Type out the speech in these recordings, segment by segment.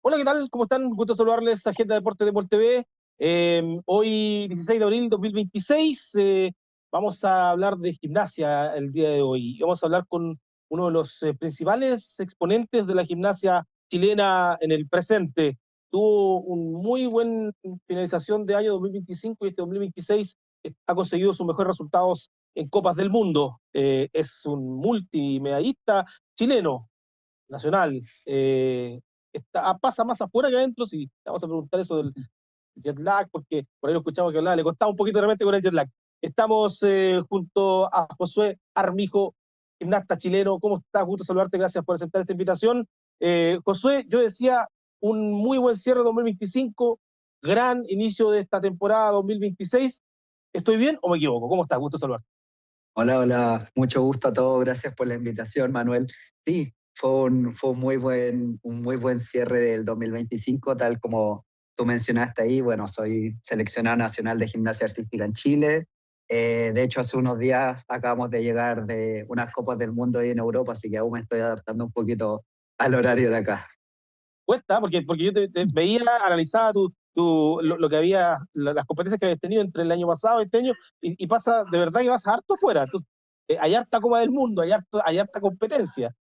Hola, ¿qué tal? ¿Cómo están? Gusto saludarles, Agenda Deporte de Deporte TV. Hoy, 16 de abril 2026, vamos a hablar de gimnasia el día de hoy. Vamos a hablar con uno de los principales exponentes de la gimnasia chilena en el presente. Tuvo un muy buen finalización de año 2025 y este 2026 ha conseguido sus mejores resultados en Copas del Mundo. Es un multimedallista chileno nacional. Pasa más afuera que adentro, si vamos a preguntar eso del jet lag, porque por ahí lo escuchamos que hablaba, le costaba un poquito de repente con el jet lag. Estamos junto a Josué Armijo, gimnasta chileno. ¿Cómo estás? Gusto saludarte, gracias por aceptar esta invitación. Josué, yo decía, un muy buen cierre 2025, gran inicio de esta temporada 2026. ¿Estoy bien o me equivoco? ¿Cómo estás? Gusto saludarte. Hola, hola, mucho gusto a todos, gracias por la invitación, Manuel. Sí, fue un muy buen cierre del 2025, tal como tú mencionaste ahí. Bueno, soy seleccionado nacional de gimnasia artística en Chile. De hecho, hace unos días acabamos de llegar de unas Copas del Mundo ahí en Europa, así que aún me estoy adaptando un poquito al horario de acá. Cuesta, porque yo te veía, analizaba lo que había, las competencias que habías tenido entre el año pasado y este año, y pasa, de verdad que vas harto fuera. Entonces, hay harta Copa del Mundo, hay harta competencia.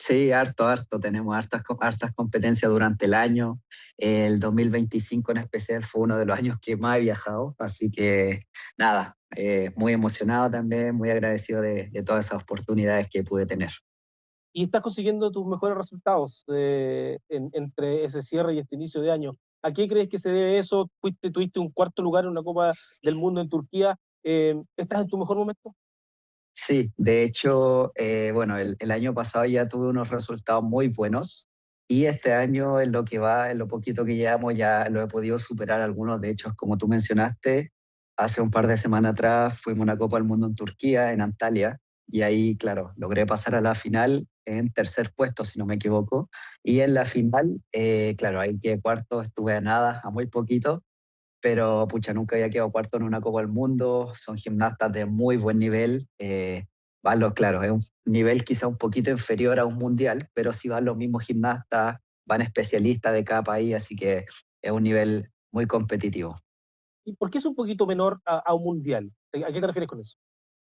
Sí, harto. Tenemos hartas competencias durante el año. El 2025 en especial fue uno de los años que más he viajado, así que nada, muy emocionado también, muy agradecido de todas esas oportunidades que pude tener. Y estás consiguiendo tus mejores resultados entre ese cierre y este inicio de año. ¿A qué crees que se debe eso? Tuviste un cuarto lugar en una Copa del Mundo en Turquía. ¿Estás en tu mejor momento? Sí, de hecho, bueno, el año pasado ya tuve unos resultados muy buenos y este año en lo que va, en lo poquito que llevamos ya lo he podido superar algunos. De hecho, como tú mencionaste, hace un par de semanas atrás fuimos a una Copa del Mundo en Turquía, en Antalya, y ahí, claro, logré pasar a la final en tercer puesto, si no me equivoco. Y en la final, claro, ahí quedé cuarto, estuve a nada, a muy poquito, pero pucha, nunca había quedado cuarto en una Copa del Mundo. Son gimnastas de muy buen nivel. Claro, es un nivel quizá un poquito inferior a un mundial, pero sí van los mismos gimnastas, van especialistas de cada país, así que es un nivel muy competitivo. ¿Y por qué es un poquito menor a un mundial? ¿A qué te refieres con eso?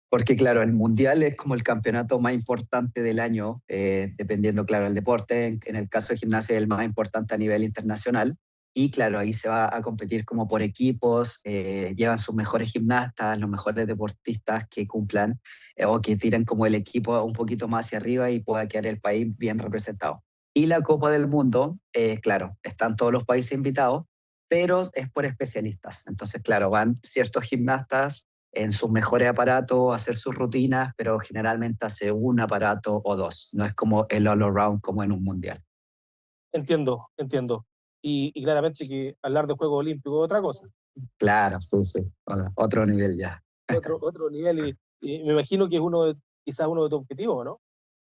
Porque claro, el mundial es como el campeonato más importante del año, dependiendo, claro, del deporte. En el caso de gimnasia, es el más importante a nivel internacional. Y claro, ahí se va a competir como por equipos, llevan sus mejores gimnastas, los mejores deportistas que cumplan o que tiren como el equipo un poquito más hacia arriba y pueda quedar el país bien representado. Y la Copa del Mundo, claro, están todos los países invitados, pero es por especialistas. Entonces, claro, van ciertos gimnastas en sus mejores aparatos, hacer sus rutinas, pero generalmente hace un aparato o dos. No es como el all around como en un mundial. Entiendo, entiendo. Y claramente que hablar de Juegos Olímpicos es otra cosa, Claro, sí. Otro nivel ya. otro nivel, y me imagino que es quizás uno de tus objetivos, ¿no?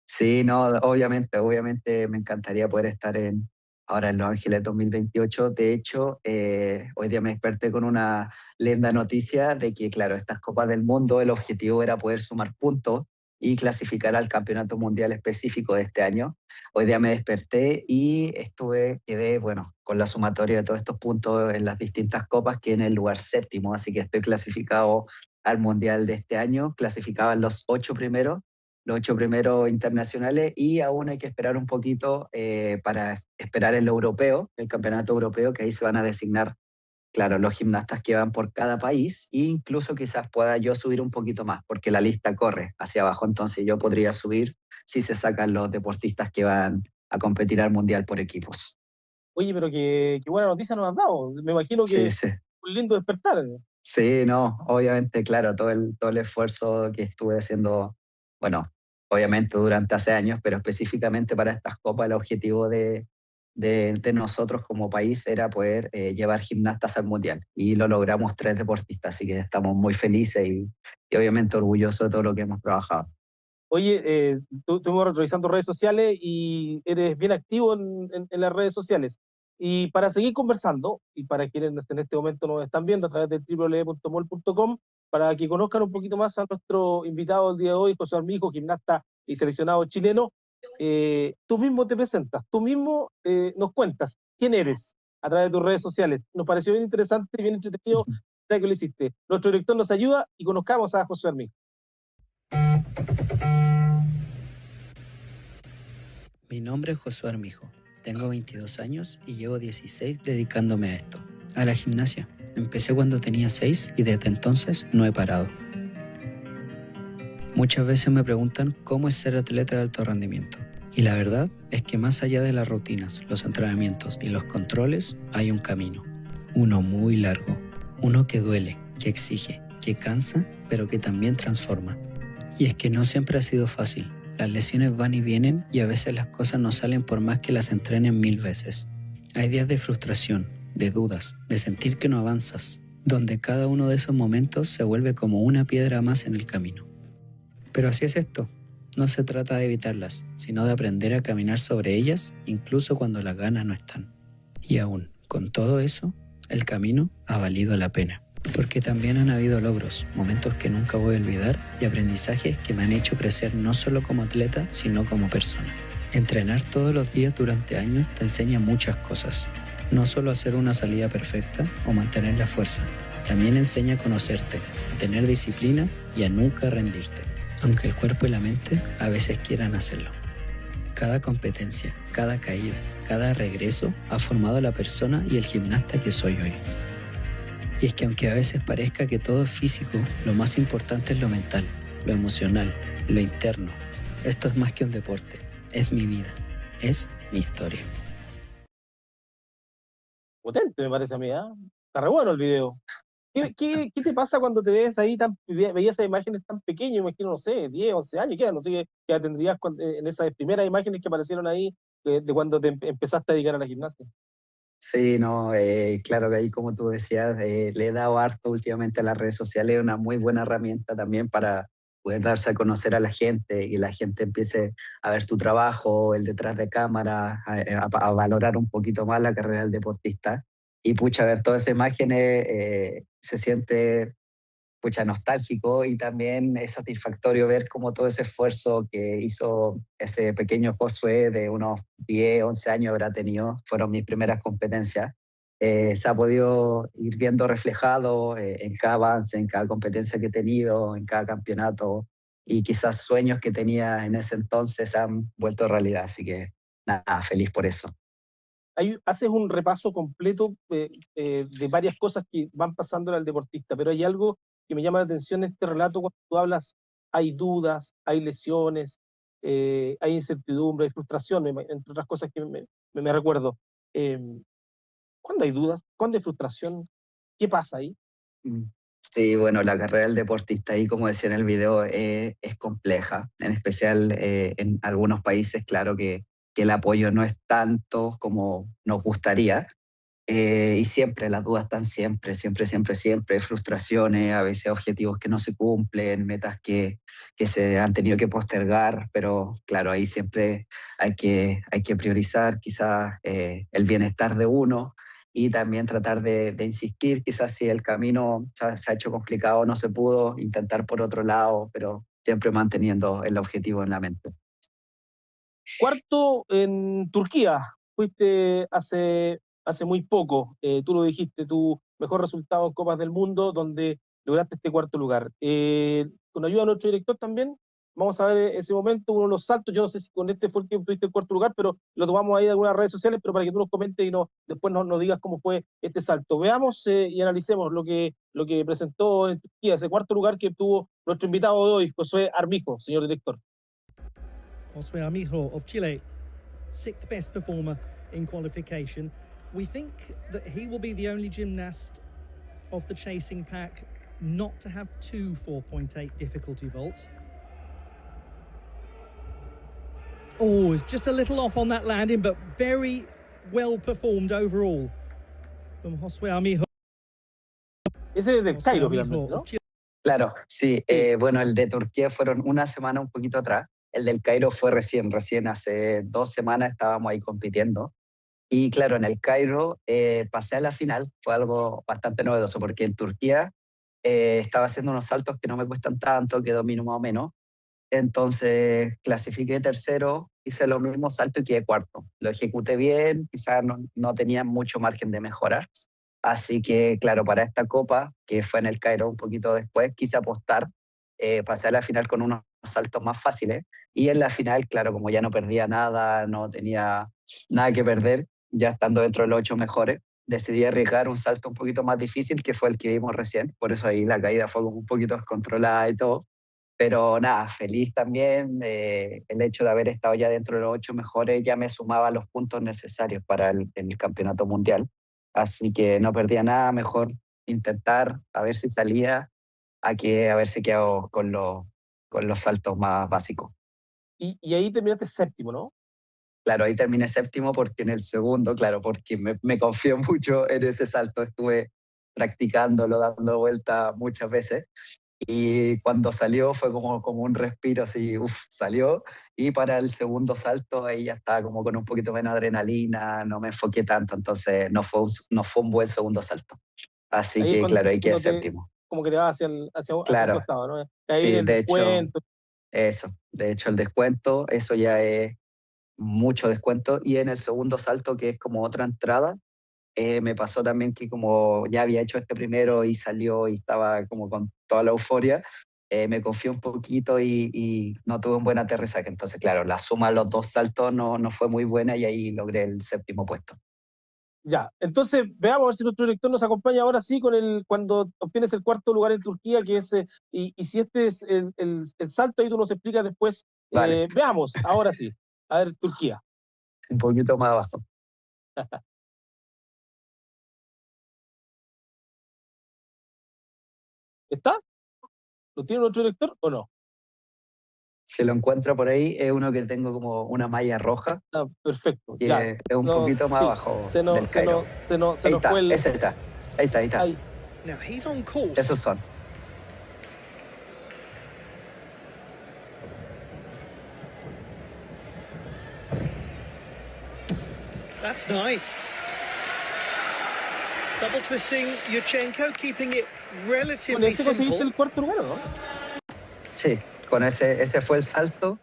Sí, no, obviamente me encantaría poder estar ahora en Los Ángeles 2028. De hecho, hoy día me desperté con una linda noticia de que, claro, estas Copas del Mundo, el objetivo era poder sumar puntos y clasificar al Campeonato Mundial específico de este año. Hoy día me desperté y quedé, bueno, con la sumatoria de todos estos puntos en las distintas copas, que en el lugar séptimo, así que estoy clasificado al Mundial de este año, clasificaban los ocho primeros internacionales, y aún hay que esperar un poquito para esperar el europeo, el campeonato europeo, que ahí se van a designar, claro, los gimnastas que van por cada país, e incluso quizás pueda yo subir un poquito más, porque la lista corre hacia abajo, entonces yo podría subir si se sacan los deportistas que van a competir al mundial por equipos. Oye, pero qué buena noticia nos has dado. Me imagino Sí, que sí. un lindo despertar. Sí, no, obviamente, claro, todo el esfuerzo que estuve haciendo, bueno, obviamente durante hace años, pero específicamente para estas copas, el objetivo de nosotros como país era poder llevar gimnastas al mundial. Y lo logramos tres deportistas, así que estamos muy felices y obviamente orgullosos de todo lo que hemos trabajado. Oye, tú estuvimos revisando redes sociales y eres bien activo en las redes sociales. Y para seguir conversando, y para quienes en este momento nos están viendo a través de www.mol.com, para que conozcan un poquito más a nuestro invitado del día de hoy, José Armijo, gimnasta y seleccionado chileno, tú mismo te presentas, tú mismo nos cuentas quién eres a través de tus redes sociales. Nos pareció bien interesante y bien entretenido que lo hiciste. Nuestro director nos ayuda y conozcamos a José Armijo. Mi nombre es Josué Armijo, tengo 22 años y llevo 16 dedicándome a esto, a la gimnasia. Empecé cuando tenía 6 y desde entonces no he parado. Muchas veces me preguntan cómo es ser atleta de alto rendimiento. Y la verdad es que más allá de las rutinas, los entrenamientos y los controles, hay un camino. Uno muy largo, uno que duele, que exige, que cansa, pero que también transforma. Y es que no siempre ha sido fácil. Las lesiones van y vienen y a veces las cosas no salen por más que las entrenen 1000 veces. Hay días de frustración, de dudas, de sentir que no avanzas, donde cada uno de esos momentos se vuelve como una piedra más en el camino. Pero así es esto. No se trata de evitarlas, sino de aprender a caminar sobre ellas, incluso cuando las ganas no están. Y aún, con todo eso, el camino ha valido la pena. Porque también han habido logros, momentos que nunca voy a olvidar y aprendizajes que me han hecho crecer no solo como atleta, sino como persona. Entrenar todos los días durante años te enseña muchas cosas. No solo hacer una salida perfecta o mantener la fuerza, también enseña a conocerte, a tener disciplina y a nunca rendirte, aunque el cuerpo y la mente a veces quieran hacerlo. Cada competencia, cada caída, cada regreso ha formado a la persona y el gimnasta que soy hoy. Y es que aunque a veces parezca que todo es físico, lo más importante es lo mental, lo emocional, lo interno. Esto es más que un deporte, es mi vida, es mi historia. Potente, me parece a mí, ¿eh? Está re bueno el video. ¿Qué te pasa cuando te ves ahí veías esas imágenes tan pequeñas? Imagino, no sé, 10, 11 años, ¿qué? No sé qué edad tendrías en esas primeras imágenes que aparecieron ahí de cuando te empezaste a dedicar a la gimnasia. Sí, no, claro que ahí como tú decías, le he dado harto últimamente a las redes sociales, es una muy buena herramienta también para poder darse a conocer a la gente y la gente empiece a ver tu trabajo, el detrás de cámara, a valorar un poquito más la carrera del deportista. Y pucha, ver todas esas imágenes se siente pucha, nostálgico y también es satisfactorio ver cómo todo ese esfuerzo que hizo ese pequeño Josué de unos 10, 11 años habrá tenido, fueron mis primeras competencias, se ha podido ir viendo reflejado en cada avance, en cada competencia que he tenido, en cada campeonato y quizás sueños que tenía en ese entonces se han vuelto realidad, así que nada, feliz por eso. Haces un repaso completo de varias cosas que van pasando al deportista, pero hay algo que me llama la atención en este relato cuando tú hablas, hay dudas, hay lesiones, hay incertidumbre, hay frustración, entre otras cosas que me recuerdo. Eh, ¿Cuándo hay dudas? ¿Cuándo hay frustración? ¿Qué pasa ahí? Mm. Sí, bueno, la carrera del deportista ahí, como decía en el video, es compleja, en especial en algunos países, claro que el apoyo no es tanto como nos gustaría, y siempre, las dudas están siempre, siempre, siempre, siempre, frustraciones, a veces objetivos que no se cumplen, metas que se han tenido que postergar, pero claro, ahí siempre hay que priorizar quizás el bienestar de uno y también tratar de insistir, quizás si el camino se ha hecho complicado, no se pudo, intentar por otro lado, pero siempre manteniendo el objetivo en la mente. Cuarto en Turquía, fuiste hace muy poco, tú lo dijiste, tu mejor resultado en Copas del Mundo, donde lograste este cuarto lugar. Con ayuda de nuestro director también, vamos a ver ese momento, uno de los saltos, yo no sé si con este fue el que tuviste el cuarto lugar, pero lo tomamos ahí de algunas redes sociales, pero para que tú nos comentes y después nos digas cómo fue este salto. Veamos y analicemos lo que presentó en Turquía, ese cuarto lugar que tuvo nuestro invitado de hoy, José Armijo, señor director. José Armijo of Chile, sixth best performer in qualification. We think that he will be the only gymnast of the chasing pack not to have two 4.8 difficulty vaults. Oh, it's just a little off on that landing, but very well performed overall from José Armijo. Ese es del Cairo, finalmente, ¿no? Claro, sí. Sí. Bueno, el de Turquía fueron una semana un poquito atrás. El del Cairo fue recién hace 2 semanas estábamos ahí compitiendo. Y claro, en el Cairo pasé a la final, fue algo bastante novedoso porque en Turquía estaba haciendo unos saltos que no me cuestan tanto, que domino más o menos. Entonces clasifiqué tercero, hice lo mismo salto y quedé cuarto. Lo ejecuté bien, quizás no tenía mucho margen de mejorar. Así que, claro, para esta copa, que fue en el Cairo un poquito después, quise apostar, pasé a la final con unos saltos más fáciles. Y en la final, claro, como ya no perdía nada, no tenía nada que perder, ya estando dentro de los 8 mejores, decidí arriesgar un salto un poquito más difícil, que fue el que vimos recién. Por eso ahí la caída fue como un poquito descontrolada y todo. Pero nada, feliz también. El hecho de haber estado ya dentro de los 8 mejores ya me sumaba los puntos necesarios para el campeonato mundial. Así que no perdía nada, mejor intentar a ver si salía a que haberse quedado con los saltos más básicos. Y ahí terminaste séptimo, ¿no? Claro, ahí terminé séptimo porque en el segundo, claro, porque me confío mucho en ese salto, estuve practicándolo, dando vuelta muchas veces. Y cuando salió fue como un respiro así, salió. Y para el segundo salto ahí ya estaba como con un poquito menos de adrenalina, no me enfoqué tanto, entonces no fue un buen segundo salto. Así Ahí es que claro, ahí quedé cuando séptimo. como que te vas hacia un Claro, costado, ¿no? Ahí viene sí, el de hecho, descuento. eso. De hecho, el descuento, eso ya es mucho descuento. Y en el segundo salto, que es como otra entrada, me pasó también que como ya había hecho este primero y salió y estaba como con toda la euforia, me confié un poquito y no tuve un buen aterrizaje. Entonces, claro, la suma de los dos saltos no fue muy buena y ahí logré el séptimo puesto. Ya, entonces veamos a ver si nuestro director nos acompaña ahora sí cuando obtienes el cuarto lugar en Turquía, que es, y si este es el salto, ahí tú nos explicas después. Vale, Veamos, ahora sí. A ver, Turquía. un poquito más abajo. ¿Está? ¿Lo tiene nuestro director o no? Si lo encuentro por ahí, es uno que tengo como una malla roja Ah, perfecto, y ya. es un No, poquito más sí, abajo se del nos, se Cairo. nos, se nos, se Ahí nos fue está, ese está. Ahí está, ahí está. Ahí. Now he's on course. Esos son. That's nice. Double twisting Yurchenko, keeping it Con relatively este conseguiste simple. el cuarto lugar, ¿o no? Sí, con ese fue el salto.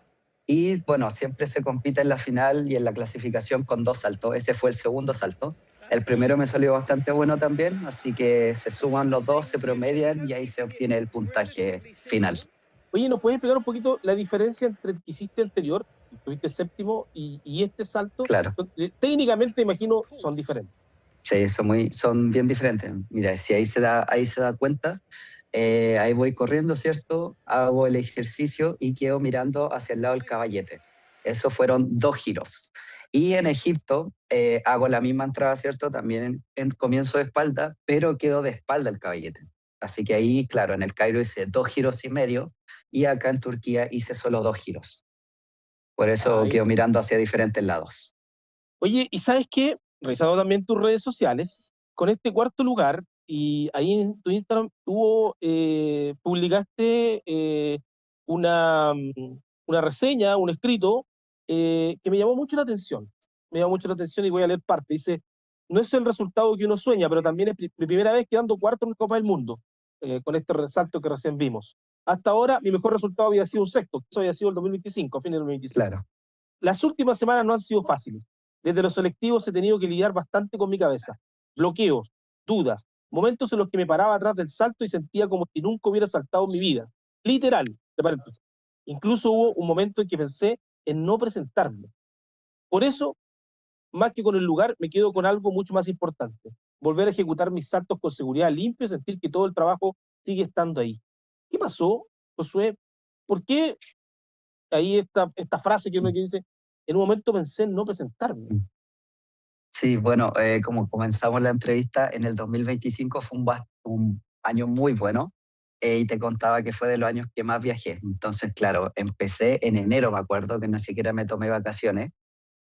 Y bueno, siempre se compite en la final y en la clasificación con dos saltos. Ese fue el segundo salto. El primero me salió bastante bueno también, así que se suman los dos, se promedian y ahí se obtiene el puntaje final. Oye, ¿nos puedes explicar un poquito la diferencia entre el que hiciste anterior, que tuviste séptimo, y este salto? Claro, Técnicamente, imagino, son diferentes. sí, son bien diferentes. Mira, si ahí se da cuenta, ahí voy corriendo, ¿cierto? Hago el ejercicio y quedo mirando hacia el lado del caballete. Esos fueron 2 giros. Y en Egipto hago la misma entrada, ¿cierto? También en comienzo de espalda, pero quedo de espalda el caballete. Así que ahí, claro, en el Cairo hice 2 giros y medio y acá en Turquía hice solo 2 giros. Por eso Ay. quedo mirando hacia diferentes lados. Oye, ¿y sabes qué? Revisando también tus redes sociales, con este cuarto lugar, y ahí en tu Instagram publicaste una reseña, un escrito, que me llamó mucho la atención. Me llamó mucho la atención y voy a leer parte. Dice, no es el resultado que uno sueña, pero también es mi primera vez quedando cuarto en la Copa del Mundo, con este resalto que recién vimos. Hasta ahora, mi mejor resultado había sido un sexto, eso había sido el 2025, a fines del 2025. Claro. Las últimas semanas no han sido fáciles. Desde los selectivos he tenido que lidiar bastante con mi cabeza. Bloqueos, dudas, momentos en los que me paraba atrás del salto y sentía como si nunca hubiera saltado en mi vida. Literal, de paréntesis. Incluso hubo un momento en que pensé en no presentarme. Por eso, más que con el lugar, me quedo con algo mucho más importante. Volver a ejecutar mis saltos con seguridad limpio y sentir que todo el trabajo sigue estando ahí. ¿Qué pasó, Josué? ¿Por qué ahí esta frase que uno que dice, en un momento pensé en no presentarme? Sí, bueno, como comenzamos la entrevista, en el 2025 fue un año muy bueno, y te contaba que fue de los años que más viajé. Entonces, claro, empecé en enero, me acuerdo que ni siquiera me tomé vacaciones,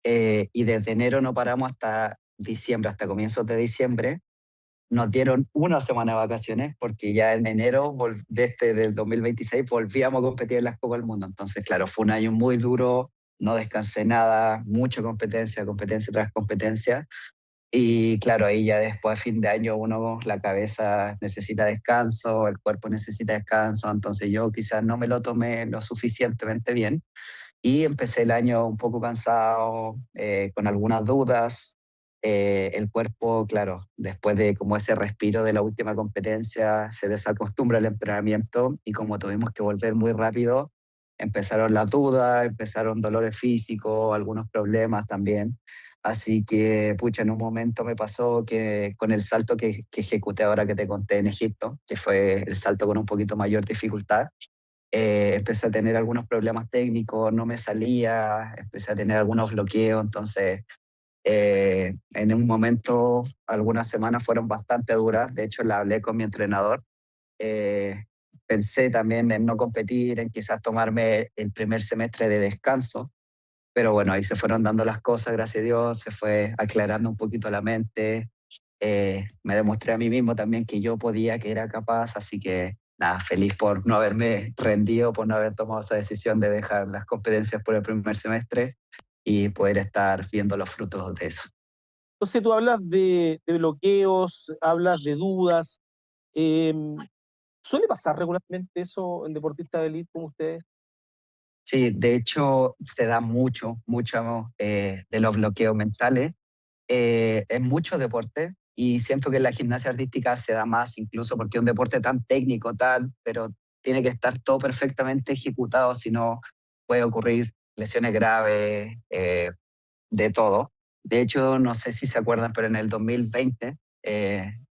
y desde enero no paramos hasta diciembre, hasta comienzos de diciembre. Nos dieron una semana de vacaciones porque ya en enero del 2026 volvíamos a competir en las Copas del Mundo. Entonces, claro, fue un año muy duro, no descansé nada, mucha competencia, competencia tras competencia. Y claro, ahí ya después a fin de año uno, la cabeza necesita descanso, el cuerpo necesita descanso, entonces yo quizás no me lo tomé lo suficientemente bien y empecé el año un poco cansado, con algunas dudas. El cuerpo, claro, después de como ese respiro de la última competencia, se desacostumbra al entrenamiento y como tuvimos que volver muy rápido, empezaron las dudas, empezaron dolores físicos, algunos problemas también. Así que, pucha, en un momento me pasó que con el salto que ejecuté ahora que te conté en Egipto, que fue el salto con un poquito mayor dificultad, empecé a tener algunos problemas técnicos, no me salía, empecé a tener algunos bloqueos, entonces en un momento, algunas semanas fueron bastante duras, de hecho la hablé con mi entrenador, eh, pensé también en no competir, en quizás tomarme el primer semestre de descanso, pero bueno, ahí se fueron dando las cosas, gracias a Dios, se fue aclarando un poquito la mente, me demostré a mí mismo también que yo podía, que era capaz, así que nada, feliz por no haberme rendido, por no haber tomado esa decisión de dejar las competencias por el primer semestre y poder estar viendo los frutos de eso. Entonces tú hablas de bloqueos, hablas de dudas. em, ¿Suele pasar regularmente eso en deportistas de élite como ustedes? Sí, de hecho se da mucho de los bloqueos mentales en muchos deportes y siento que en la gimnasia artística se da más incluso porque es un deporte tan técnico, tal, pero tiene que estar todo perfectamente ejecutado, si no puede ocurrir lesiones graves, de todo. De hecho, no sé si se acuerdan, pero en el 2020,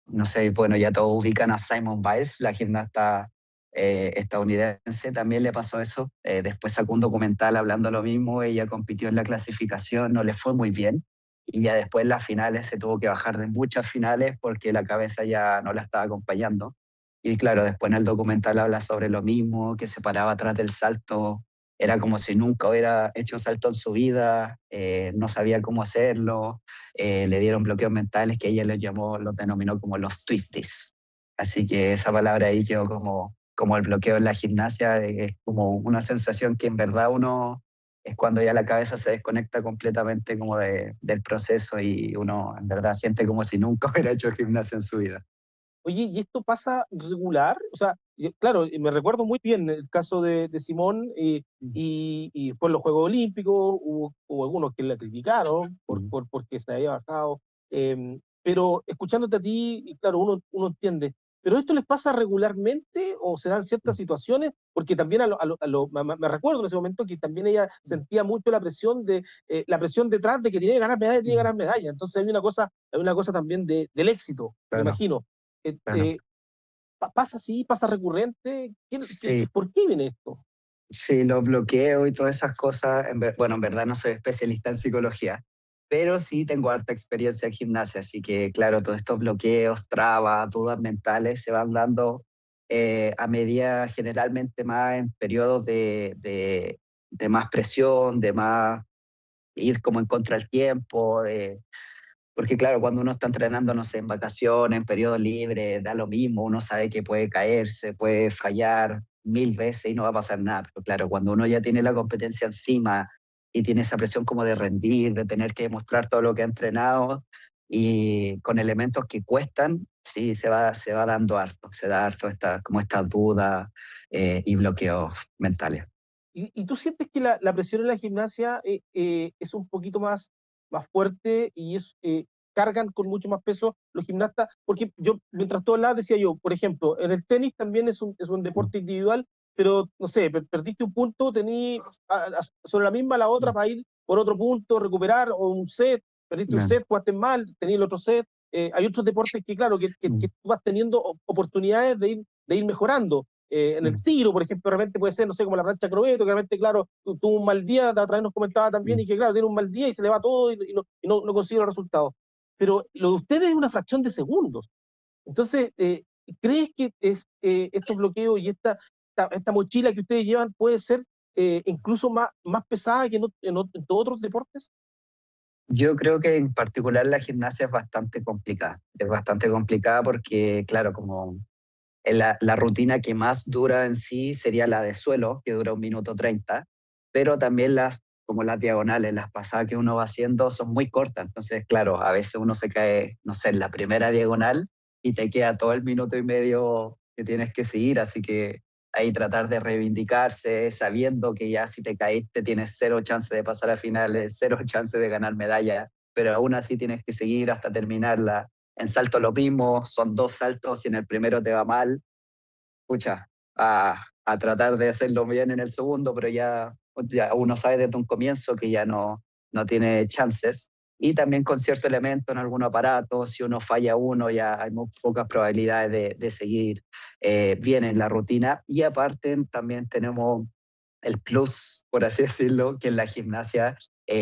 no sé, bueno, ya todos ubican a Simone Biles, la gimnasta estadounidense, también le pasó eso. Después sacó un documental hablando lo mismo, ella compitió en la clasificación, no le fue muy bien. Y ya después en las finales se tuvo que bajar de muchas finales porque la cabeza ya no la estaba acompañando. Y claro, después en el documental habla sobre lo mismo, que se paraba atrás del salto, era como si nunca hubiera hecho un salto en su vida, no sabía cómo hacerlo, le dieron bloqueos mentales que ella los denominó como los twisties. Así que esa palabra ahí quedó como el bloqueo en la gimnasia, es como una sensación que en verdad uno es cuando ya la cabeza se desconecta completamente como del proceso y uno en verdad siente como si nunca hubiera hecho gimnasia en su vida. Oye, ¿y esto pasa regular? O sea, claro, me recuerdo muy bien el caso de Simón, y después los Juegos Olímpicos, hubo algunos que la criticaron porque se había bajado, pero escuchándote a ti, y claro, uno entiende. ¿Pero esto les pasa regularmente o se dan ciertas situaciones? Porque también me recuerdo en ese momento que también ella sentía mucho la presión detrás de que tiene que ganar medallas, tiene que ganar medallas. Entonces hay una cosa también del éxito, me Claro, imagino. claro. ¿Pasa así? ¿Pasa recurrente? Sí, ¿Por qué viene esto? sí, los bloqueos y todas esas cosas, bueno, en verdad no soy especialista en psicología, pero sí tengo harta experiencia en gimnasia, así que claro, todos estos bloqueos, trabas, dudas mentales se van dando a medida generalmente más en periodos de más presión, de más ir como en contra del tiempo, porque claro, cuando uno está entrenando, no sé, en vacaciones, en periodo libre, da lo mismo, uno sabe que puede caerse, puede fallar 1000 veces y no va a pasar nada. Pero claro, cuando uno ya tiene la competencia encima y tiene esa presión como de rendir, de tener que demostrar todo lo que ha entrenado y con elementos que cuestan, sí, se va dando harto, se da harto como estas dudas y bloqueos mentales. ¿Y tú sientes que la presión en la gimnasia es un poquito más fuerte y cargan con mucho más peso los gimnastas? Porque yo, mientras tú hablabas, decía yo, por ejemplo, en el tenis también es un deporte individual, pero no sé, perdiste un punto, tení sobre la misma la otra para ir por otro punto, recuperar, o un set, perdiste un Bien. set, jugaste mal, tení el otro set. Hay otros deportes que, claro, que tú vas teniendo oportunidades de ir mejorando. En el tiro, por ejemplo, de repente puede ser, no sé, como la plancha acrobeto, que de repente, claro, tuvo un mal día, la otra vez nos comentaba también, y que, claro, tiene un mal día y se le va todo y no consigue los resultados. Pero lo de ustedes es una fracción de segundos. Entonces, ¿crees que estos bloqueos y esta mochila que ustedes llevan puede ser incluso más pesada que en todos otros deportes? Yo creo que en particular la gimnasia es bastante complicada. Es bastante complicada porque, claro, como la rutina que más dura en sí sería la de suelo, que dura 1 minuto 30, pero también como las diagonales, las pasadas que uno va haciendo son muy cortas. Entonces, claro, a veces uno se cae, no sé, en la primera diagonal y te queda todo el minuto y medio que tienes que seguir. Así que ahí tratar de reivindicarse, sabiendo que ya si te caíste tienes cero chance de pasar a finales, cero chance de ganar medalla, pero aún así tienes que seguir hasta terminarla. En salto lo mismo, son 2 saltos y en el primero te va mal, pucha, a tratar de hacerlo bien en el segundo, pero ya uno sabe desde un comienzo que ya no tiene chances. Y también con cierto elemento en algún aparato, si uno falla uno, ya hay muy pocas probabilidades de seguir bien en la rutina. Y aparte también tenemos el plus, por así decirlo, que en la gimnasia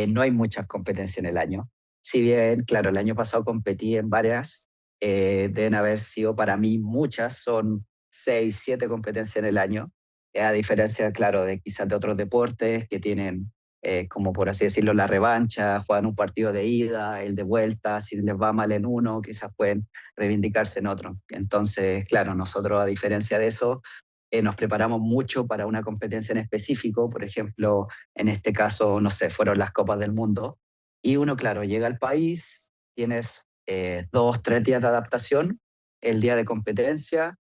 no hay muchas competencias en el año. Si bien, claro, el año pasado competí en varias, deben haber sido para mí muchas, son 6, 7 competencias en el año, a diferencia, claro, de quizás de otros deportes que tienen, como por así decirlo, la revancha, juegan un partido de ida, el de vuelta, si les va mal en uno, quizás pueden reivindicarse en otro. Entonces, claro, nosotros a diferencia de eso, nos preparamos mucho para una competencia en específico, por ejemplo, en este caso, no sé, fueron las Copas del Mundo, y uno, claro, llega al país, tienes 2, 3 días de adaptación, el día de competencia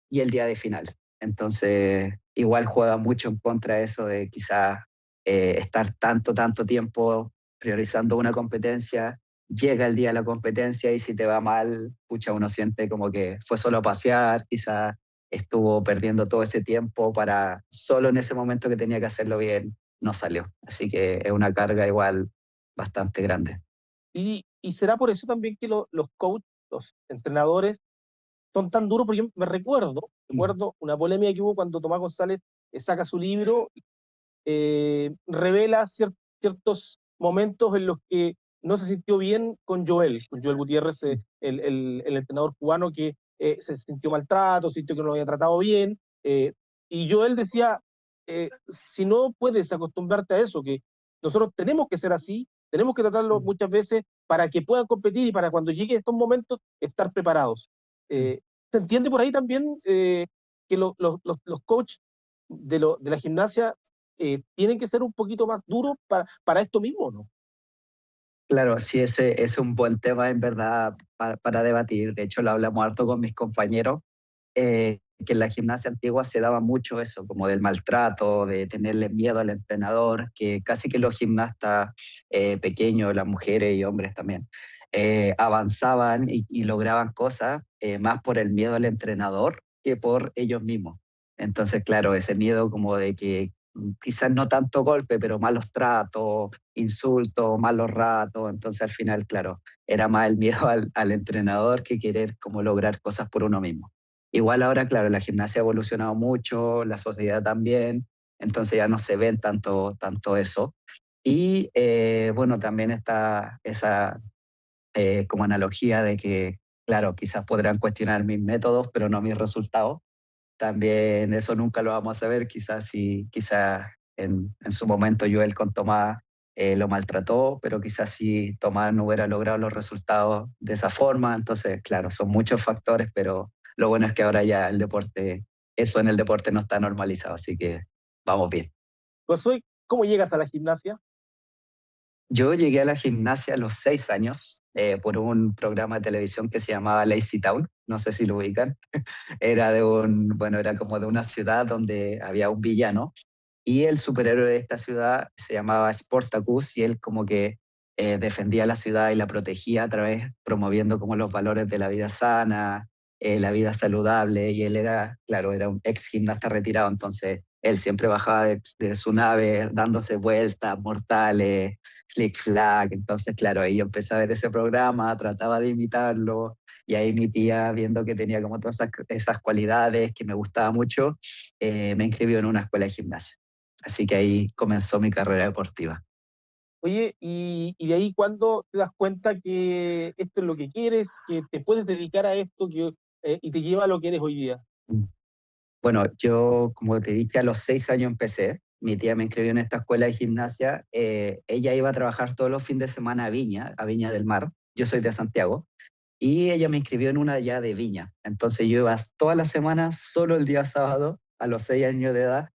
y el día de final. Entonces, igual juega mucho en contra eso de quizás estar tanto tiempo priorizando una competencia, llega el día de la competencia y si te va mal, pucha, uno siente como que fue solo a pasear, quizás estuvo perdiendo todo ese tiempo para solo en ese momento que tenía que hacerlo bien, no salió. Así que es una carga igual bastante grande. Y será por eso también que los coaches, los entrenadores, son tan duros, porque yo Mm. recuerdo una polémica que hubo cuando Tomás González saca su libro, revela ciertos momentos en los que no se sintió bien con Joel Gutiérrez, el entrenador cubano que se sintió maltrato, sintió que no lo había tratado bien, y Joel decía, si no puedes acostumbrarte a eso, que nosotros tenemos que ser así, tenemos que tratarlo Mm. muchas veces para que puedan competir y para cuando lleguen estos momentos estar preparados. Mm. ¿Se entiende por ahí también que los coaches de la gimnasia tienen que ser un poquito más duros para esto mismo, ¿no? Claro, sí, ese es un buen tema en verdad para debatir. De hecho, lo hablamos harto con mis compañeros, que en la gimnasia antigua se daba mucho eso, como del maltrato, de tenerle miedo al entrenador, que casi que los gimnastas pequeños, las mujeres y hombres también, avanzaban y lograban cosas más por el miedo al entrenador que por ellos mismos. Entonces, claro, ese miedo como de que quizás no tanto golpe, pero malos tratos, insultos, malos ratos. Entonces, al final, claro, era más el miedo al entrenador que querer como lograr cosas por uno mismo. Igual ahora, claro, la gimnasia ha evolucionado mucho, la sociedad también, entonces ya no se ven tanto eso. Y bueno, también está esa como analogía de que, claro, quizás podrán cuestionar mis métodos, pero no mis resultados. También eso nunca lo vamos a saber, quizás en su momento Joel con Tomás lo maltrató, pero quizás si Tomás no hubiera logrado los resultados de esa forma. Entonces, claro, son muchos factores, pero lo bueno es que ahora ya el deporte, eso en el deporte no está normalizado, así que vamos bien. Josué, ¿cómo llegas a la gimnasia? Yo llegué a la gimnasia a los 6 años por un programa de televisión que se llamaba Lazy Town, no sé si lo ubican. Bueno, era como de una ciudad donde había un villano y el superhéroe de esta ciudad se llamaba Sportacus y él como que defendía la ciudad y la protegía a través, promoviendo como los valores de la vida sana, la vida saludable, y él era, claro, era un ex gimnasta retirado, entonces él siempre bajaba de su nave dándose vueltas mortales, flick flag. Entonces, claro, ahí yo empecé a ver ese programa, trataba de imitarlo, y ahí mi tía, viendo que tenía como todas esas cualidades que me gustaba mucho, me inscribió en una escuela de gimnasia. Así que ahí comenzó mi carrera deportiva. Oye, y de ahí, ¿cuándo te das cuenta que esto es lo que quieres, que te puedes dedicar a esto y te lleva a lo que eres hoy día? Mm. Bueno, yo, como te dije, a los 6 años empecé. Mi tía me inscribió en esta escuela de gimnasia. Ella iba a trabajar todos los fines de semana a Viña del Mar. Yo soy de Santiago. Y ella me inscribió en una ya de Viña. Entonces yo iba todas las semanas, solo el día sábado, a los 6 años de edad.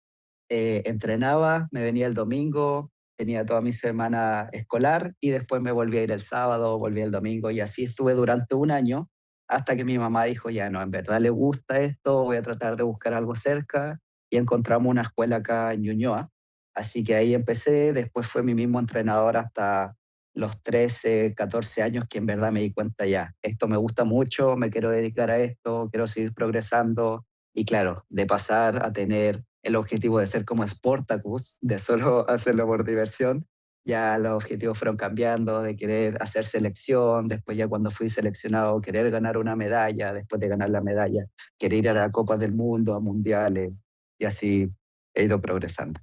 Entrenaba, me venía el domingo, tenía toda mi semana escolar y después me volví a ir el sábado, volví el domingo y así estuve durante un año hasta que mi mamá dijo, ya no, en verdad le gusta esto, voy a tratar de buscar algo cerca y encontramos una escuela acá en Ñuñoa. Así que ahí empecé, después fue mi mismo entrenador hasta los 13, 14 años que en verdad me di cuenta ya, esto me gusta mucho, me quiero dedicar a esto, quiero seguir progresando y claro, de pasar a tener el objetivo de ser como Sportacus, de solo hacerlo por diversión, ya los objetivos fueron cambiando, de querer hacer selección, después ya cuando fui seleccionado, querer ganar una medalla, después de ganar la medalla, querer ir a la Copa del Mundo, a mundiales, y así he ido progresando.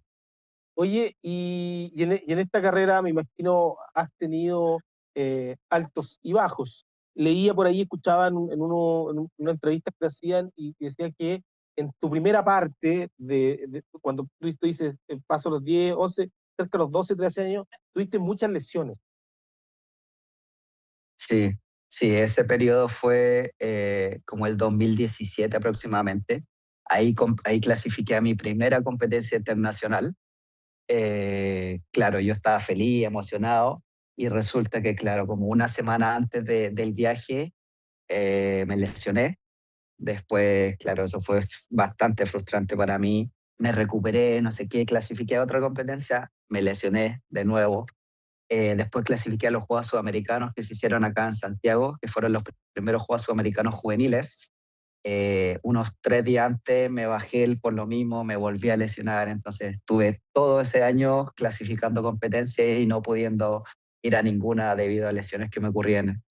Oye, y en esta carrera me imagino has tenido altos y bajos. Leía por ahí, escuchaba una entrevista que te hacían y decía que en tu primera parte, cuando tú dices, paso los 10, 11, cerca de los 12, 13 años, tuviste muchas lesiones. Sí, sí, ese periodo fue como el 2017 aproximadamente. Ahí clasifiqué a mi primera competencia internacional. Claro, yo estaba feliz, emocionado, y resulta que, claro, como una semana antes del viaje, me lesioné. Después, claro, eso fue bastante frustrante para mí. Me recuperé, no sé qué, clasifiqué a otra competencia, me lesioné de nuevo. Después clasifiqué a los Juegos Sudamericanos que se hicieron acá en Santiago, que fueron los primeros Juegos Sudamericanos juveniles. Unos 3 días antes me bajé por lo mismo, me volví a lesionar, entonces estuve todo ese año clasificando competencias y no pudiendo ir a ninguna debido a lesiones que me ocurrían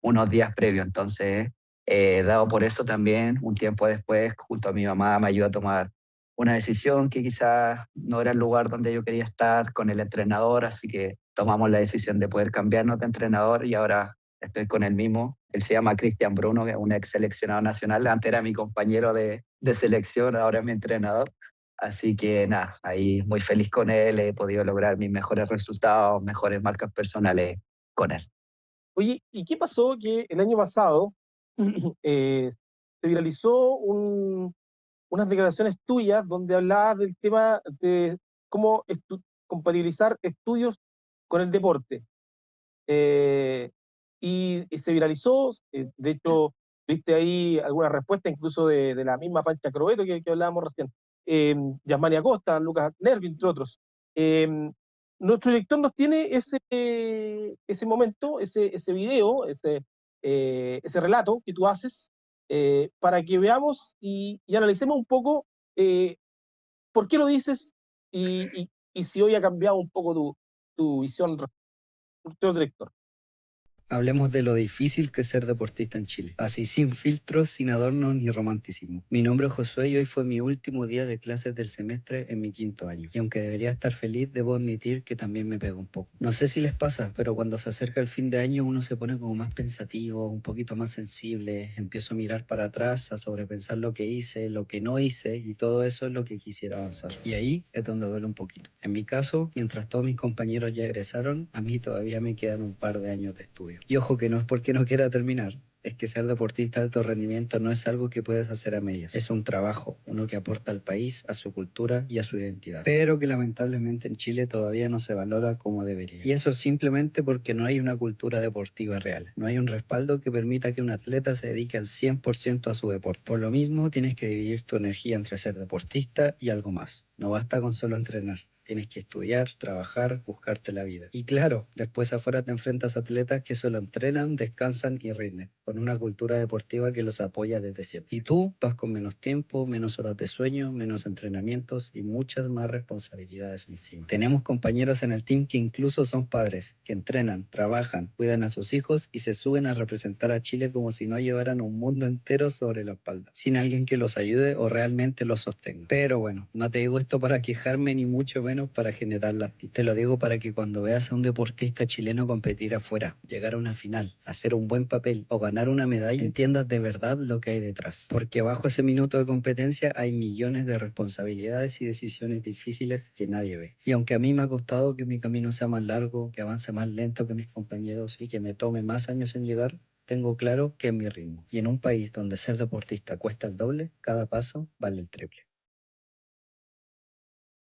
unos días previos. Entonces, dado por eso también, un tiempo después, junto a mi mamá, me ayudó a tomar una decisión que quizás no era el lugar donde yo quería estar con el entrenador, así que tomamos la decisión de poder cambiarnos de entrenador y ahora estoy con el mismo. Él se llama Cristian Bruno, que es un ex seleccionado nacional. Antes era mi compañero de selección, ahora es mi entrenador. Así que nada, ahí muy feliz con él. He podido lograr mis mejores resultados, mejores marcas personales con él. Oye, ¿y qué pasó que el año pasado eh, se viralizó unas declaraciones tuyas donde hablabas del tema de cómo compatibilizar estudios con el deporte? Eh, y se viralizó, de hecho, viste ahí alguna respuesta incluso de la misma Pancha Crobeto que hablábamos recién, Yasmani Acosta, Lucas Nervi, entre otros. Eh, Nuestro director nos tiene ese momento, ese video, ese relato que tú haces, para que veamos y analicemos un poco por qué lo dices y si hoy ha cambiado un poco tu visión, señor director. Hablemos de lo difícil que es ser deportista en Chile, así sin filtros, sin adornos ni romanticismo. Mi nombre es Josué y hoy fue mi último día de clases del semestre en mi 5.º año. Y aunque debería estar feliz, debo admitir que también me pega un poco. No sé si les pasa, pero cuando se acerca el fin de año uno se pone como más pensativo, un poquito más sensible, empiezo a mirar para atrás, a sobrepensar lo que hice, lo que no hice y todo eso es lo que quisiera avanzar. Y ahí es donde duele un poquito. En mi caso, mientras todos mis compañeros ya egresaron, a mí todavía me quedan un par de años de estudio. Y ojo que no es porque no quiera terminar, es que ser deportista de alto rendimiento no es algo que puedes hacer a medias. Es un trabajo, uno que aporta al país, a su cultura y a su identidad. Pero que lamentablemente en Chile todavía no se valora como debería. Y eso simplemente porque no hay una cultura deportiva real. No hay un respaldo que permita que un atleta se dedique al 100% a su deporte. Por lo mismo, tienes que dividir tu energía entre ser deportista y algo más. No basta con solo entrenar. Tienes que estudiar, trabajar, buscarte la vida. Y claro, después afuera te enfrentas a atletas que solo entrenan, descansan y rinden, con una cultura deportiva que los apoya desde siempre. Y tú vas con menos tiempo, menos horas de sueño, menos entrenamientos y muchas más responsabilidades encima. Tenemos compañeros en el team que incluso son padres, que entrenan, trabajan, cuidan a sus hijos y se suben a representar a Chile como si no llevaran un mundo entero sobre la espalda, sin alguien que los ayude o realmente los sostenga. Pero bueno, no te digo esto para quejarme ni mucho menos para generar lástima. Te lo digo para que cuando veas a un deportista chileno competir afuera, llegar a una final, hacer un buen papel o ganar una medalla, entiendas de verdad lo que hay detrás. Porque bajo ese minuto de competencia hay millones de responsabilidades y decisiones difíciles que nadie ve. Y aunque a mí me ha costado que mi camino sea más largo, que avance más lento que mis compañeros y que me tome más años en llegar, tengo claro que es mi ritmo. Y en un país donde ser deportista cuesta el doble, cada paso vale el triple.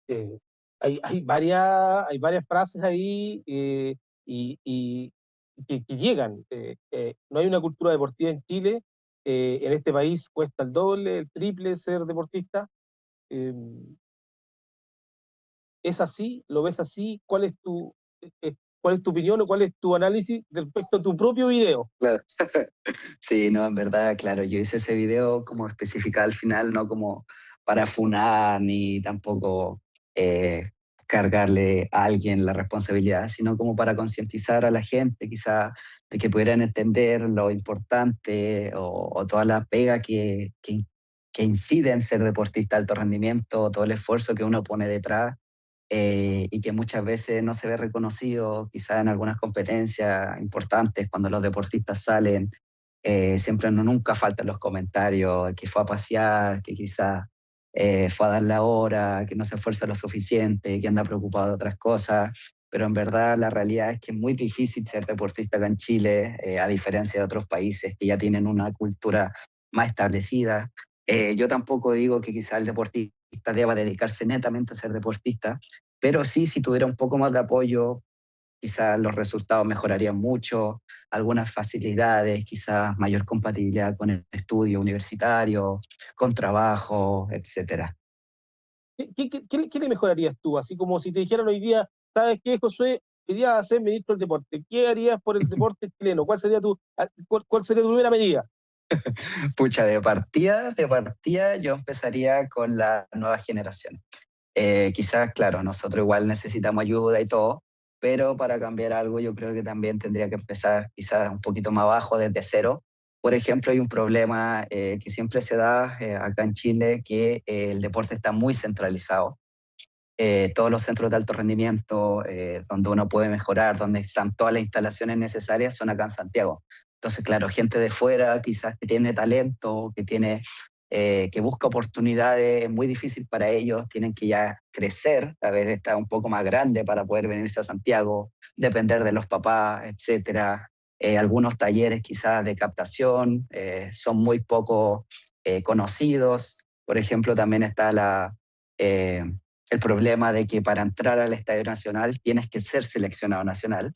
Eh, hay varias frases ahí y que llegan. No hay una cultura deportiva en Chile. En este país cuesta el doble, el triple ser deportista. Eh, ¿Es así? ¿Lo ves así? ¿Cuál es tu opinión o cuál es tu análisis respecto a tu propio video? Claro. Sí, no, en verdad, claro, yo hice ese video como especificado al final, no como para funar ni tampoco eh, cargarle a alguien la responsabilidad, sino como para concientizar a la gente quizá de que pudieran entender lo importante o toda la pega que incide en ser deportista de alto rendimiento, todo el esfuerzo que uno pone detrás y que muchas veces no se ve reconocido, quizá en algunas competencias importantes, cuando los deportistas salen, siempre nunca faltan los comentarios, que fue a pasear, que quizá fue a dar la hora, que no se esfuerza lo suficiente, que anda preocupado de otras cosas, pero en verdad la realidad es que es muy difícil ser deportista acá en Chile, a diferencia de otros países que ya tienen una cultura más establecida. Yo tampoco digo que quizá el deportista deba dedicarse netamente a ser deportista, pero sí, si tuviera un poco más de apoyo, quizás los resultados mejorarían mucho, algunas facilidades, quizás mayor compatibilidad con el estudio universitario, con trabajo, etcétera. ¿Qué le mejorarías tú? Así como si te dijeran hoy día, ¿sabes qué, José? Querías ser ministro del deporte. ¿Qué harías por el deporte chileno? ¿Cuál sería tu primera medida? Pucha, de partida yo empezaría con la nueva generación. Quizás, claro, nosotros igual necesitamos ayuda y todo, pero para cambiar algo yo creo que también tendría que empezar quizás un poquito más abajo, desde cero. Por ejemplo, hay un problema que siempre se da acá en Chile, que el deporte está muy centralizado. Todos los centros de alto rendimiento donde uno puede mejorar, donde están todas las instalaciones necesarias, son acá en Santiago. Entonces, claro, gente de fuera quizás que tiene talento, que busca oportunidades, es muy difícil para ellos, tienen que ya crecer, a ver, estar un poco más grande para poder venirse a Santiago, depender de los papás, etcétera. Algunos talleres quizás de captación son muy poco conocidos. Por ejemplo, también está eh, el problema de que para entrar al Estadio Nacional tienes que ser seleccionado nacional,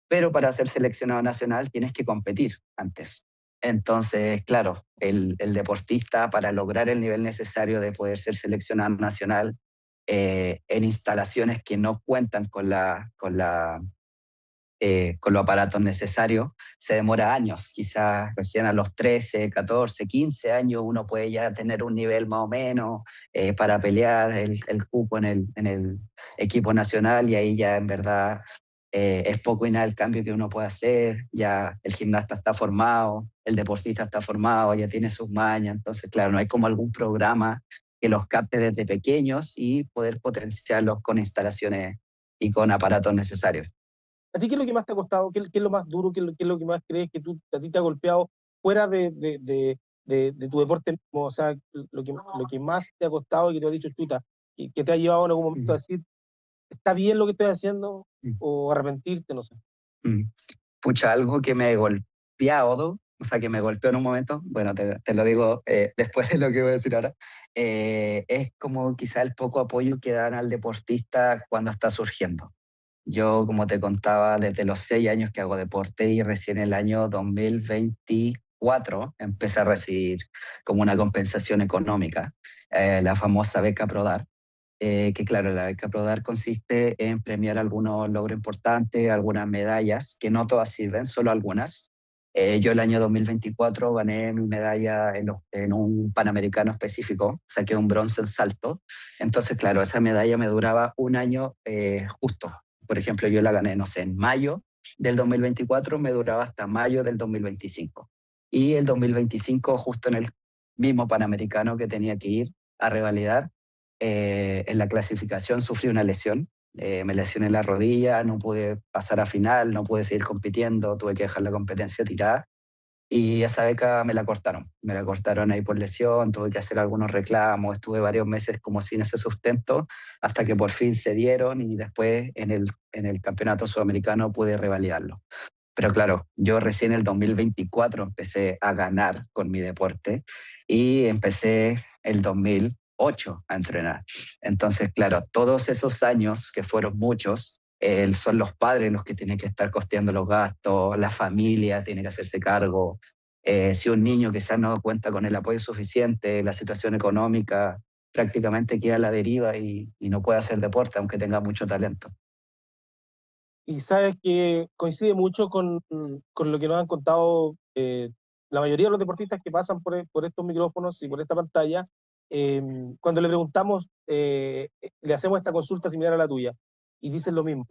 pero para ser seleccionado nacional tienes que competir antes. Entonces, claro, el deportista para lograr el nivel necesario de poder ser seleccionado nacional en instalaciones que no cuentan con los aparatos necesarios, se demora años. Quizás recién a los 13, 14, 15 años uno puede ya tener un nivel más o menos para pelear el cupo en el equipo nacional y ahí ya en verdad es poco y nada el cambio que uno puede hacer. Ya el gimnasta está formado, el deportista está formado, ya tiene sus mañas. Entonces, claro, no hay como algún programa que los capte desde pequeños y poder potenciarlos con instalaciones y con aparatos necesarios. ¿A ti qué es lo que más te ha costado? ¿Qué es lo más duro? ¿Qué es lo que más crees que a ti te ha golpeado fuera de tu deporte mismo? O sea, lo que más te ha costado y que te ha dicho chuta, que te ha llevado en algún momento a Mm, decir, ¿está bien lo que estoy haciendo? mm. O arrepentirte, no sé. Mm. Pucha, algo que me golpeado, o sea, que me golpeó en un momento, bueno, te lo digo después de lo que voy a decir ahora, es como quizá el poco apoyo que dan al deportista cuando está surgiendo. Yo, como te contaba, desde los 6 años que hago deporte y recién el año 2024 empecé a recibir como una compensación económica, la famosa beca Prodar, que claro, la beca Prodar consiste en premiar algunos logros importantes, algunas medallas, que no todas sirven, solo algunas. Yo el año 2024 gané mi medalla en un Panamericano específico, saqué un bronce en salto. Entonces, claro, esa medalla me duraba un año justo. Por ejemplo, yo la gané, no sé, en mayo del 2024, me duraba hasta mayo del 2025. Y el 2025, justo en el mismo Panamericano que tenía que ir a revalidar, en la clasificación sufrí una lesión. Me lesioné la rodilla, no pude pasar a final, no pude seguir compitiendo, tuve que dejar la competencia tirada. Y esa beca me la cortaron ahí por lesión, tuve que hacer algunos reclamos, estuve varios meses como sin ese sustento, hasta que por fin se dieron y después en el campeonato sudamericano pude revalidarlo. Pero claro, yo recién en el 2024 empecé a ganar con mi deporte y empecé el 2000 8 a entrenar. Entonces, claro, todos esos años, que fueron muchos, son los padres los que tienen que estar costeando los gastos, la familia tiene que hacerse cargo. Si un niño quizás no cuenta con el apoyo suficiente, la situación económica prácticamente queda a la deriva y no puede hacer deporte, aunque tenga mucho talento. Y sabes que coincide mucho con lo que nos han contado la mayoría de los deportistas que pasan por estos micrófonos y por esta pantalla. Cuando le preguntamos, le hacemos esta consulta similar a la tuya, y dicen lo mismo,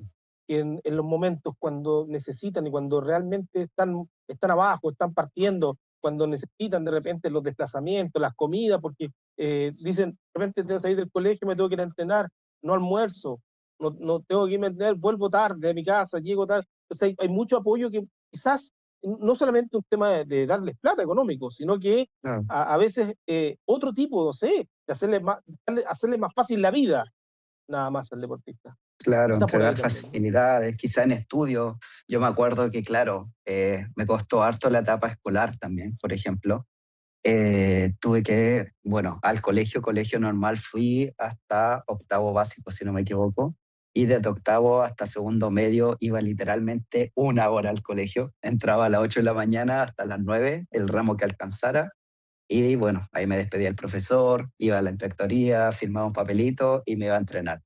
que en los momentos cuando necesitan y cuando realmente están abajo, están partiendo, cuando necesitan de repente los desplazamientos, las comidas, porque dicen, de repente tengo que salir del colegio, me tengo que ir a entrenar, no almuerzo, no tengo que irme a entrenar, vuelvo tarde de mi casa, llego tarde. Entonces hay mucho apoyo que quizás no solamente un tema de darles plata económico, sino que Claro. a veces otro tipo, no sé, de hacerle más fácil la vida, nada más al deportista. Claro, Quizás por ahí entregar también, ¿no? facilidades, quizá en estudio. Yo me acuerdo que, claro, me costó harto la etapa escolar también, por ejemplo. Tuve que, bueno, al colegio normal fui hasta octavo básico, si no me equivoco, y desde octavo hasta segundo medio iba literalmente 1 hora al colegio. Entraba a las 8 de la mañana hasta las 9, el ramo que alcanzara, y bueno, ahí me despedía el profesor, iba a la inspectoría, firmaba un papelito y me iba a entrenar.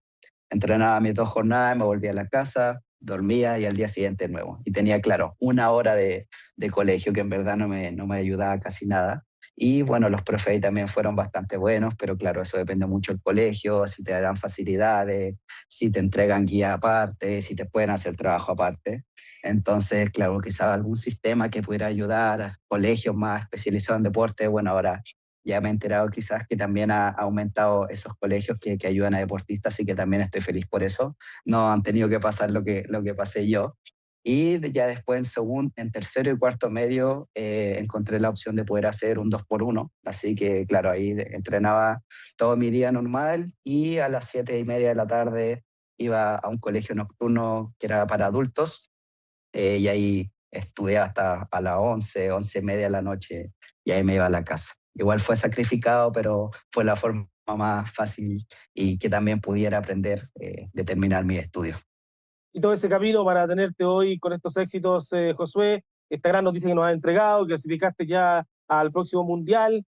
Entrenaba mis 2 jornadas, me volvía a la casa, dormía y al día siguiente de nuevo. Y tenía, claro, 1 hora de colegio que en verdad no me ayudaba casi nada. Y bueno, los profes ahí también fueron bastante buenos, pero claro, eso depende mucho del colegio, si te dan facilidades, si te entregan guía aparte, si te pueden hacer trabajo aparte. Entonces, claro, quizá algún sistema que pudiera ayudar a colegios más especializados en deporte. Bueno, ahora ya me he enterado quizás que también ha aumentado esos colegios que ayudan a deportistas, así que también estoy feliz por eso. No han tenido que pasar lo que pasé yo. Y ya después en tercero y cuarto medio encontré la opción de poder hacer un 2x1. Así que claro, ahí entrenaba todo mi día normal y a las 7:30 de la tarde iba a un colegio nocturno que era para adultos, y ahí estudié hasta a las 11, 11:30 de la noche, y ahí me iba a la casa. Igual fue sacrificado, pero fue la forma más fácil y que también pudiera aprender de terminar mis estudios. Y todo ese camino para tenerte hoy con estos éxitos, Josué, esta gran noticia que nos has entregado, clasificaste ya al próximo Mundial.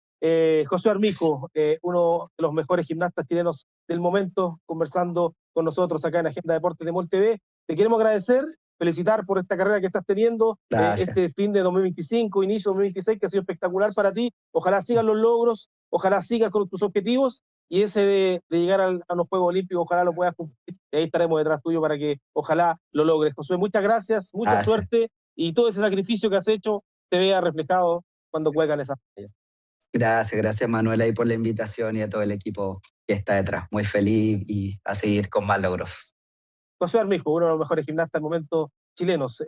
Josué Armijo, uno de los mejores gimnastas chilenos del momento, conversando con nosotros acá en Agenda Deportes de MOL TV. Te queremos agradecer, felicitar por esta carrera que estás teniendo, Gracias. este fin de 2025, inicio de 2026, que ha sido espectacular para ti. Ojalá sigan los logros, ojalá sigas con tus objetivos, y ese de llegar a los Juegos Olímpicos, ojalá lo puedas cumplir. Y ahí estaremos detrás tuyo para que ojalá lo logres. Josué, muchas gracias, mucha Gracias. suerte, y todo ese sacrificio que has hecho se vea reflejado cuando juegan esas playas. Gracias Manuel ahí por la invitación y a todo el equipo que está detrás. Muy feliz y a seguir con más logros. Josué Armijo, uno de los mejores gimnastas del momento chilenos,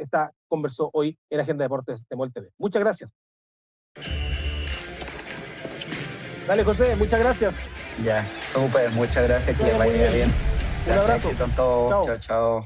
conversó hoy en Agenda Deportes de MOL TV. Muchas gracias. Dale, José, muchas gracias. Ya, súper, muchas gracias, que les Muy vaya bien. bien. Un Gracias, abrazo. éxito en todo. Chao. Chao, chao.